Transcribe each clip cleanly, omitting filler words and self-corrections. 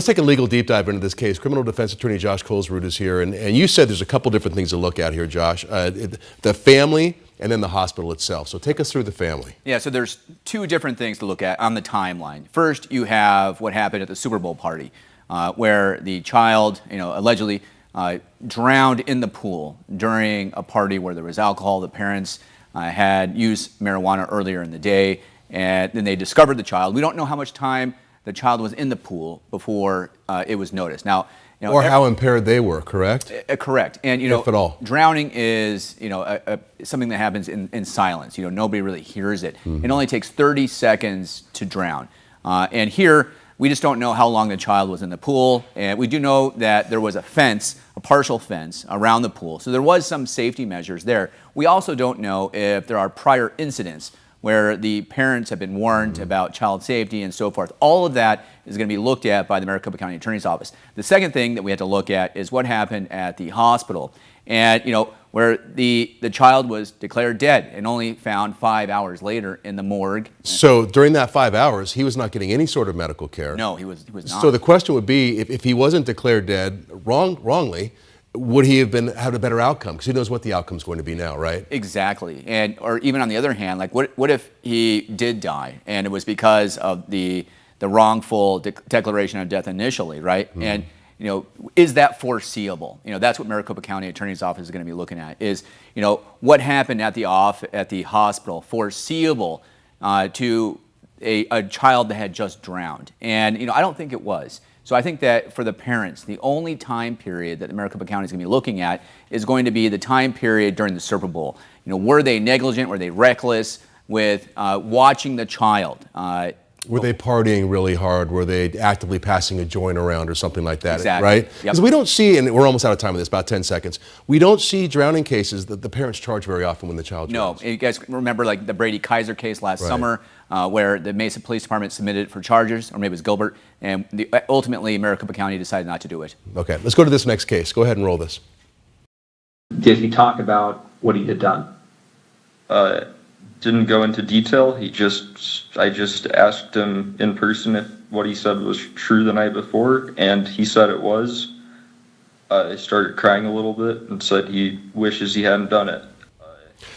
Let's take a legal deep dive into this case. Criminal defense attorney Josh Colesroot is here, and you said there's a couple different things to look at here, Josh. The family and then the hospital itself. So take us through the family. Yeah, so there's two different things to look at on the timeline. First, you have what happened at the Super Bowl party, where the child, allegedly drowned in the pool during a party where there was alcohol. The parents had used marijuana earlier in the day, and then they discovered the child. We don't know how much time the child was in the pool before it was noticed. Now, or how impaired they were, correct? Correct. And, if at all. Drowning is, something that happens in silence. Nobody really hears it. Mm-hmm. It only takes 30 seconds to drown. And here, we just don't know how long the child was in the pool. And we do know that there was a fence, a partial fence, around the pool. So there was some safety measures there. We also don't know if there are prior incidents where the parents have been warned about child safety and so forth. All of that is going to be looked at by the Maricopa County Attorney's Office. The second thing that we had to look at is what happened at the hospital. And, where the child was declared dead and only found 5 hours later in the morgue. So during that 5 hours, he was not getting any sort of medical care. No, he was not. So the question would be, if he wasn't declared dead wrongly, would he have had a better outcome? Because he knows what the outcome's going to be now, right? Exactly. And or even on the other hand, like what if he did die and it was because of the wrongful declaration of death initially, right? Mm-hmm. And is that foreseeable? That's what Maricopa County Attorney's Office is going to be looking at. Is what happened at the hospital foreseeable to a child that had just drowned? And I don't think it was. So I think that for the parents, the only time period that the Maricopa County is going to be looking at is going to be the time period during the Super Bowl. Were they negligent? Were they reckless with watching the child? Were they partying really hard? Were they actively passing a joint around or something like that? Exactly. Right? Yep. Because we don't see, and we're almost out of time with this, about 10 seconds. We don't see drowning cases that the parents charge very often when the child drowns. No. You guys remember like the Brady Kaiser case last summer where the Mesa Police Department submitted it for charges, or maybe it was Gilbert, and ultimately Maricopa County decided not to do it. Okay. Let's go to this next case. Go ahead and roll this. Did he talk about what he had done? Didn't go into detail. I just asked him in person if what he said was true the night before, and he said it was. I started crying a little bit and said he wishes he hadn't done it.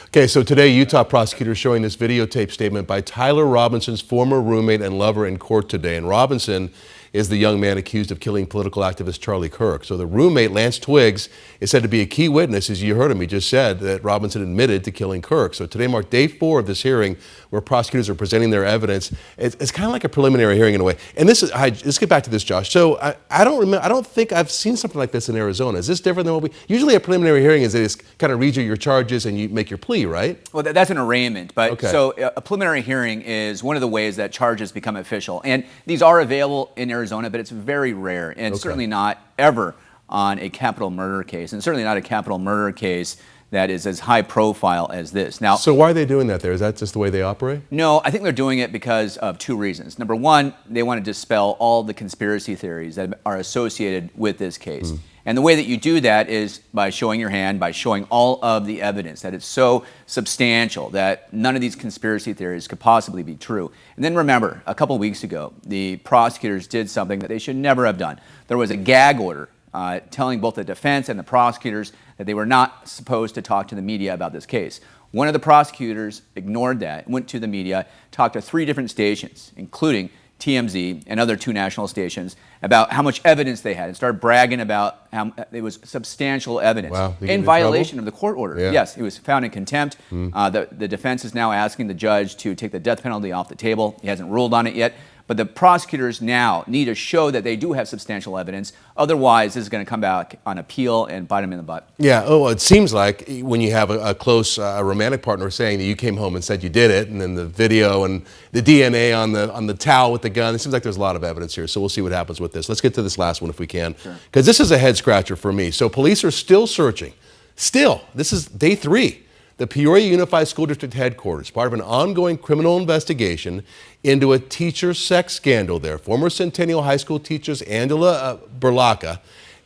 Okay, so today Utah prosecutors showing this videotape statement by Tyler Robinson's former roommate and lover in court today. And Robinson is the young man accused of killing political activist Charlie Kirk. So the roommate, Lance Twiggs, is said to be a key witness. As you heard him, he just said that Robinson admitted to killing Kirk. So today marked day 4 of this hearing where prosecutors are presenting their evidence. It's kind of like a preliminary hearing in a way. And let's get back to this, Josh. So I don't think I've seen something like this in Arizona. Is this different than what usually a preliminary hearing is they just kind of read you your charges and you make your plea, right? Well, that's an arraignment. But okay. So a preliminary hearing is one of the ways that charges become official. And these are available in Arizona, but it's very rare and certainly not ever on a capital murder case, and certainly not a capital murder case that is as high profile as this. Now, so why are they doing that there? Is that just the way they operate? No, I think they're doing it because of two reasons. Number one, they want to dispel all the conspiracy theories that are associated with this case. And the way that you do that is by showing your hand, by showing all of the evidence that it's so substantial that none of these conspiracy theories could possibly be true. And then remember, a couple weeks ago, the prosecutors did something that they should never have done. There was a gag order telling both the defense and the prosecutors that they were not supposed to talk to the media about this case. One of the prosecutors ignored that, went to the media, talked to 3 different stations, including TMZ and other 2 national stations, about how much evidence they had and started bragging about how it was substantial evidence in violation of the court order. Yeah. Yes, he was found in contempt. The defense is now asking the judge to take the death penalty off the table. He hasn't ruled on it yet. But the prosecutors now need to show that they do have substantial evidence. Otherwise, this is going to come back on appeal and bite them in the butt. Yeah, well, it seems like when you have a close romantic partner saying that you came home and said you did it, and then the video and the DNA on the towel with the gun, it seems like there's a lot of evidence here. So we'll see what happens with this. Let's get to this last one if we can, because this is a head scratcher for me. So police are still searching. This is day 3. The Peoria Unified School District headquarters, part of an ongoing criminal investigation into a teacher sex scandal there. Former Centennial High School teachers Angela Berlacca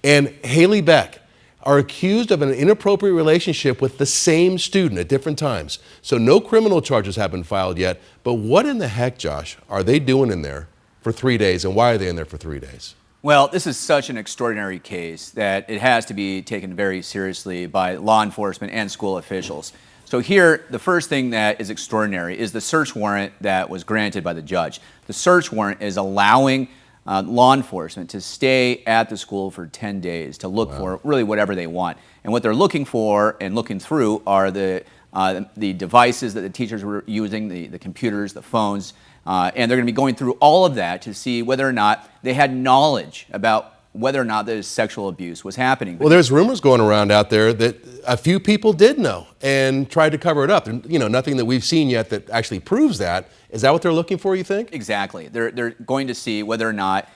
and Haley Beck are accused of an inappropriate relationship with the same student at different times. So no criminal charges have been filed yet, but what in the heck, Josh, are they doing in there for 3 days, and why are they in there for 3 days? Well, this is such an extraordinary case that it has to be taken very seriously by law enforcement and school officials. So here, the first thing that is extraordinary is the search warrant that was granted by the judge. The search warrant is allowing law enforcement to stay at the school for 10 days to look for really whatever they want. And what they're looking for and looking through are the devices that the teachers were using, the computers, the phones, and they're going to be going through all of that to see whether or not they had knowledge about whether or not this sexual abuse was happening. Well, there's rumors going around out there that a few people did know and tried to cover it up. And, nothing that we've seen yet that actually proves that. Is that what they're looking for, you think? Exactly. They're going to see whether or not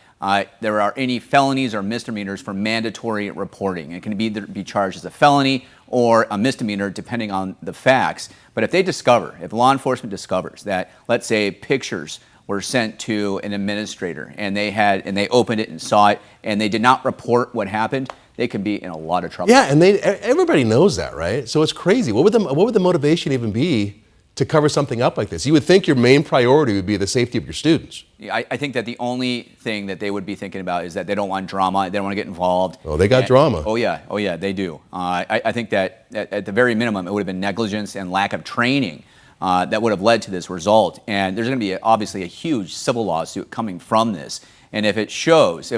there are any felonies or misdemeanors for mandatory reporting. It can either be charged as a felony or a misdemeanor depending on the facts. But if law enforcement discovers that, let's say, pictures were sent to an administrator and they opened it and saw it and they did not report what happened, they could be in a lot of trouble. Yeah, and everybody knows that, right? So it's crazy. What would the motivation even be to cover something up like this? You would think your main priority would be the safety of your students. I think that the only thing that they would be thinking about is that they don't want drama, they don't want to get involved. Oh, they got drama. Oh yeah, they do. I think that at the very minimum, it would have been negligence and lack of training that would have led to this result. And there's going to be obviously a huge civil lawsuit coming from this. And if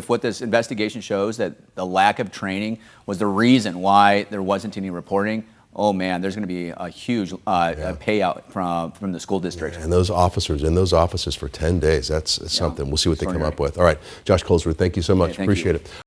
what this investigation shows that the lack of training was the reason why there wasn't any reporting, oh man, there's going to be a huge payout from the school district. And those officers in those offices for 10 days, that's something. We'll see what they come up with. All right, Josh Colesworth, thank you so much. Hey, thank Appreciate you. it.